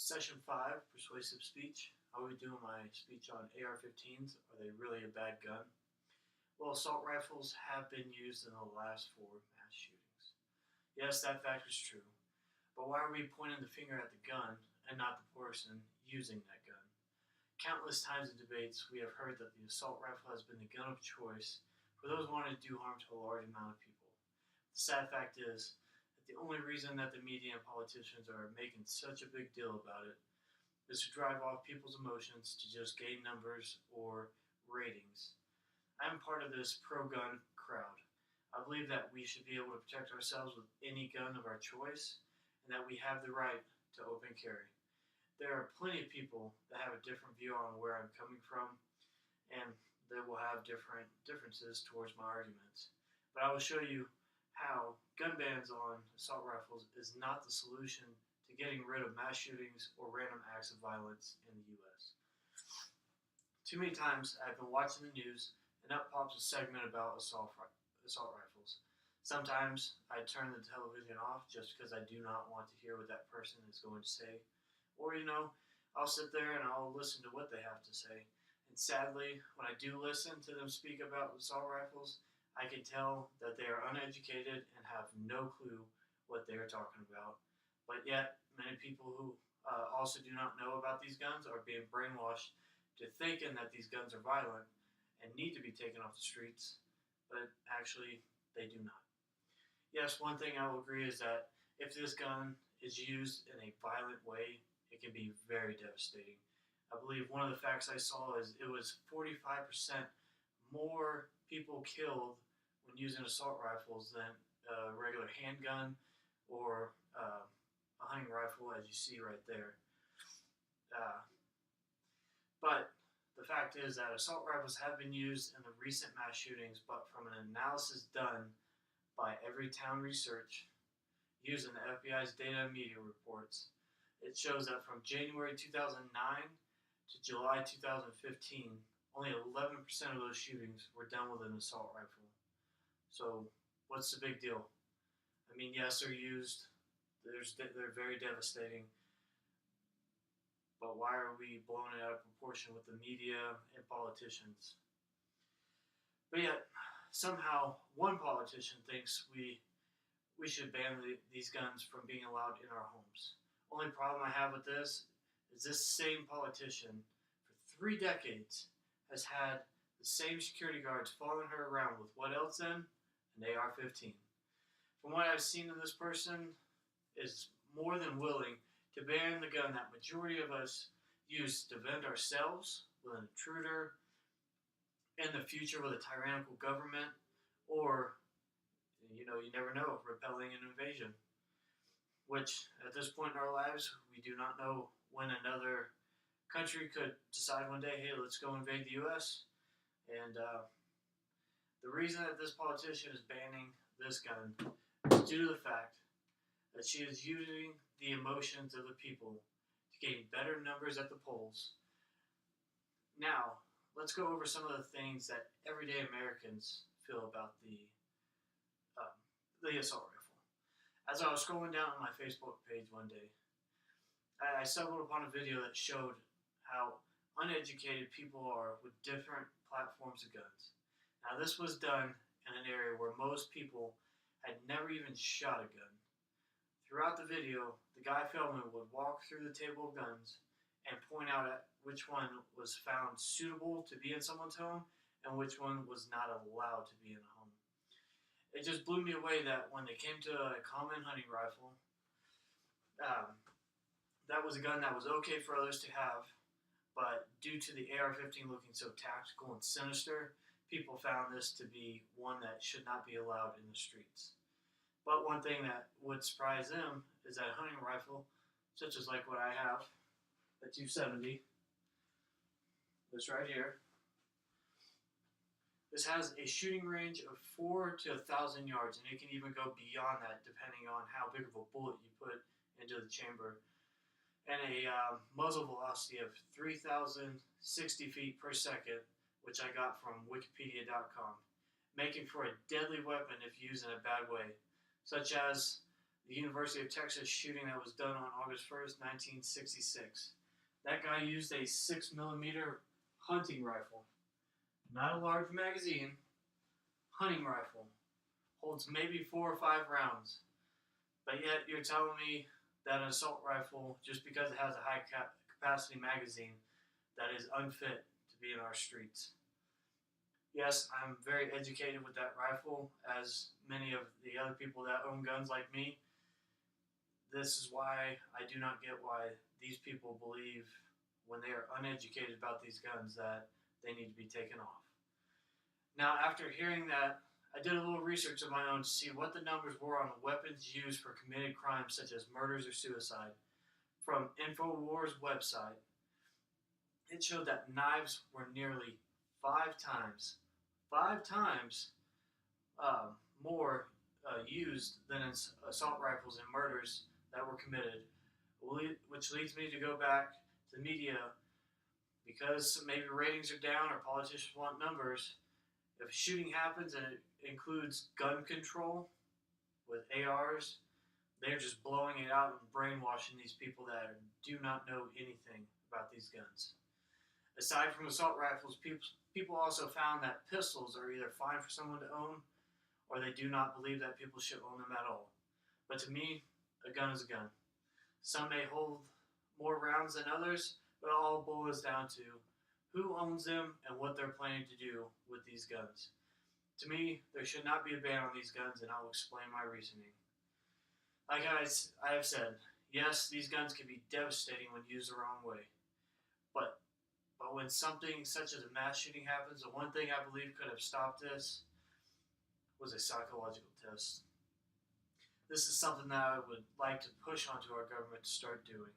Session 5, Persuasive Speech. I'll be doing my speech on AR-15s. Are they really a bad gun? Well, assault rifles have been used in the last 4 mass shootings. Yes, that fact is true. But why are we pointing the finger at the gun and not the person using that gun? Countless times in debates, we have heard that the assault rifle has been the gun of choice for those wanting to do harm to a large amount of people. The sad fact is that the only reason that the media and politicians are making such a big deal about it is to drive off people's emotions to just gain numbers or ratings. I'm part of this pro-gun crowd. I believe that we should be able to protect ourselves with any gun of our choice and that we have the right to open carry. There are plenty of people that have a different view on where I'm coming from, and they will have differences towards my arguments. But I will show you how gun bans on assault rifles is not the solution to getting rid of mass shootings or random acts of violence in the U.S. Too many times I've been watching the news and up pops a segment about assault rifles. Sometimes I turn the television off just because I do not want to hear what that person is going to say. Or, I'll sit there and I'll listen to what they have to say. And sadly, when I do listen to them speak about assault rifles, I can tell that they are uneducated and have no clue what they are talking about. But yet, many people who also do not know about these guns are being brainwashed to thinking that these guns are violent and need to be taken off the streets, but actually, they do not. Yes, one thing I will agree is that if this gun is used in a violent way, it can be very devastating. I believe one of the facts I saw is it was 45% more people killed when using assault rifles than a regular handgun or a hunting rifle, as you see right there. But the fact is that assault rifles have been used in the recent mass shootings, but from an analysis done by Everytown Research using the FBI's data and media reports, it shows that from January 2009 to July 2015, only 11% of those shootings were done with an assault rifle. So what's the big deal? I mean, yes, they're used. They're very devastating. But why are we blowing it out of proportion with the media and politicians? But yet, somehow, one politician thinks we should ban these guns from being allowed in our homes. Only problem I have with this is this same politician, for 3 decades, has had the same security guards following her around with what else then? An AR-15. From what I've seen of this person, is more than willing to ban the gun that majority of us use to defend ourselves with an intruder, in the future with a tyrannical government, or, you never know, repelling an invasion. Which, at this point in our lives, we do not know when another country could decide one day, hey, let's go invade the U.S. And the reason that this politician is banning this gun is due to the fact that she is using the emotions of the people to gain better numbers at the polls. Now, let's go over some of the things that everyday Americans feel about the assault rifle. As I was scrolling down on my Facebook page one day, I stumbled upon a video that showed how uneducated people are with different platforms of guns. Now, this was done in an area where most people had never even shot a gun. Throughout the video, the guy filming would walk through the table of guns and point out at which one was found suitable to be in someone's home and which one was not allowed to be in a home. It just blew me away that when they came to a common hunting rifle, that was a gun that was okay for others to have, but due to the AR-15 looking so tactical and sinister, people found this to be one that should not be allowed in the streets. But one thing that would surprise them is that a hunting rifle, such as like what I have, a 270, this right here, this has a shooting range of 4 to 1,000 yards, and it can even go beyond that depending on how big of a bullet you put into the chamber. And a muzzle velocity of 3,060 feet per second, which I got from Wikipedia.com, making for a deadly weapon if used in a bad way, such as the University of Texas shooting that was done on August 1st, 1966. That guy used a 6mm hunting rifle, not a large magazine, hunting rifle. Holds maybe 4 or 5 rounds. But yet you're telling me that an assault rifle, just because it has a high capacity magazine, that is unfit to be in our streets. Yes, I'm very educated with that rifle, as many of the other people that own guns like me. This is why I do not get why these people believe, when they are uneducated about these guns, that they need to be taken off. Now, after hearing that, I did a little research of my own to see what the numbers were on weapons used for committed crimes such as murders or suicide. From InfoWars website, it showed that knives were nearly 5 times more used than assault rifles in murders that were committed, which leads me to go back to the media, because maybe ratings are down or politicians want numbers. If a shooting happens and it includes gun control with ARs, they're just blowing it out and brainwashing these people that do not know anything about these guns. Aside from assault rifles, people also found that pistols are either fine for someone to own, or they do not believe that people should own them at all. But to me, a gun is a gun. Some may hold more rounds than others, but it all boils down to who owns them and what they're planning to do with these guns. To me, there should not be a ban on these guns, and I'll explain my reasoning. Like I have said, yes, these guns can be devastating when used the wrong way. But when something such as a mass shooting happens, the one thing I believe could have stopped this was a psychological test. This is something that I would like to push onto our government to start doing.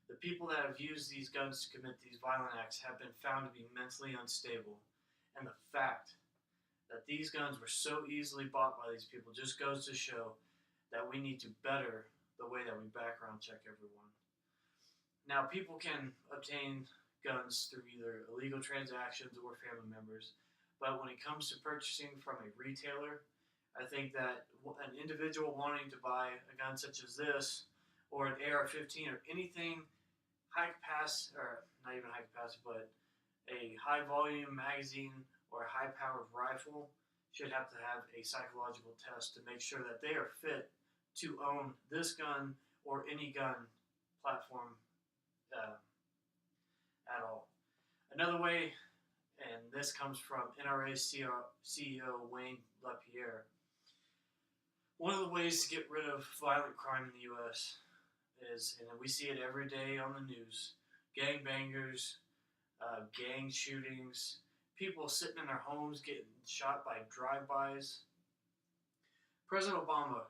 The people that have used these guns to commit these violent acts have been found to be mentally unstable. And the fact that these guns were so easily bought by these people just goes to show that we need to better the way that we background check everyone. Now, people can obtain guns through either illegal transactions or family members, but when it comes to purchasing from a retailer, I think that an individual wanting to buy a gun such as this, or an AR-15, or anything high capacity, or not even high capacity, but a high volume magazine or a high powered rifle, should have to have a psychological test to make sure that they are fit to own this gun or any gun platform at all. Another way, and this comes from NRA CEO Wayne LaPierre, one of the ways to get rid of violent crime in the U.S. is, and we see it every day on the news, gangbangers, gang shootings, people sitting in their homes getting shot by drive-bys. President Obama,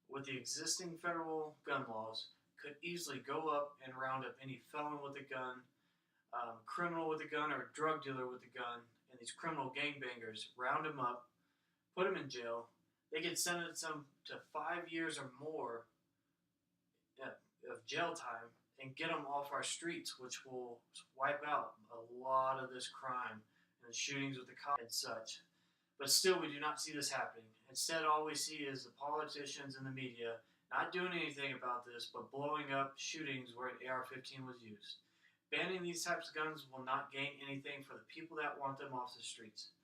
with the existing federal gun laws, could easily go up and round up any felon with a gun, criminal with a gun, or drug dealer with a gun, and these criminal gangbangers, round them up, put them in jail. They get sentenced them to 5 years or more of jail time and get them off our streets, which will wipe out a lot of this crime and shootings with the cops and such. But still, we do not see this happening. Instead, all we see is the politicians and the media not doing anything about this, but blowing up shootings where an AR-15 was used. Banning these types of guns will not gain anything for the people that want them off the streets.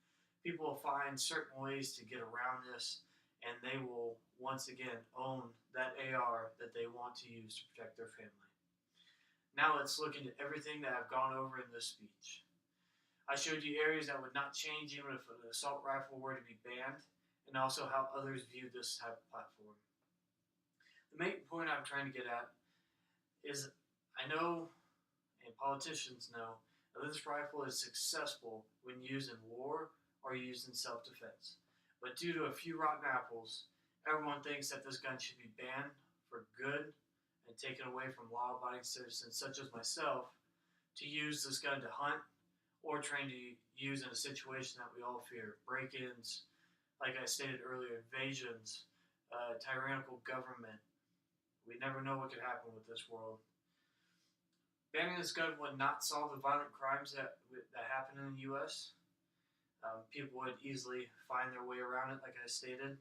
People will find certain ways to get around this, and they will once again own that AR that they want to use to protect their family. Now let's look into everything that I've gone over in this speech. I showed you areas that would not change even if an assault rifle were to be banned, and also how others view this type of platform. The main point I'm trying to get at is, I know, and politicians know, that this rifle is successful when used in war or used in self-defense. But due to a few rotten apples, everyone thinks that this gun should be banned for good and taken away from law-abiding citizens such as myself to use this gun to hunt or train to use in a situation that we all fear. Break-ins, like I stated earlier, invasions, tyrannical government. We never know what could happen with this world. Banning this gun would not solve the violent crimes that happen in the U.S. People would easily find their way around it, like I stated,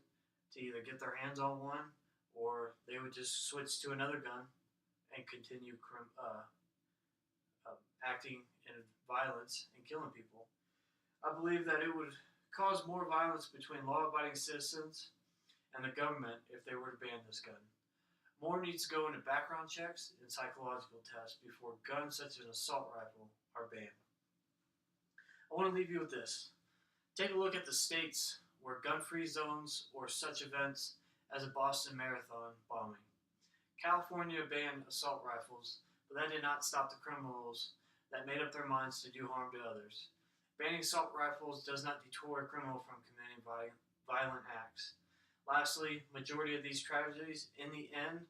to either get their hands on one or they would just switch to another gun and continue acting in violence and killing people. I believe that it would cause more violence between law-abiding citizens and the government if they were to ban this gun. More needs to go into background checks and psychological tests before guns such as an assault rifle are banned. I want to leave you with this. Take a look at the states where gun-free zones or such events as a Boston Marathon bombing. California banned assault rifles, but that did not stop the criminals that made up their minds to do harm to others. Banning assault rifles does not deter a criminal from committing violent acts. Lastly, majority of these tragedies in the end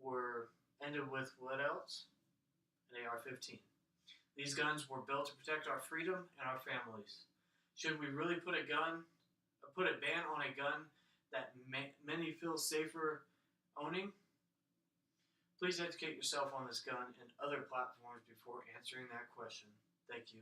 were ended with what else? An AR-15. These guns were built to protect our freedom and our families. Should we really put a ban on a gun that many feel safer owning? Please educate yourself on this gun and other platforms before answering that question. Thank you.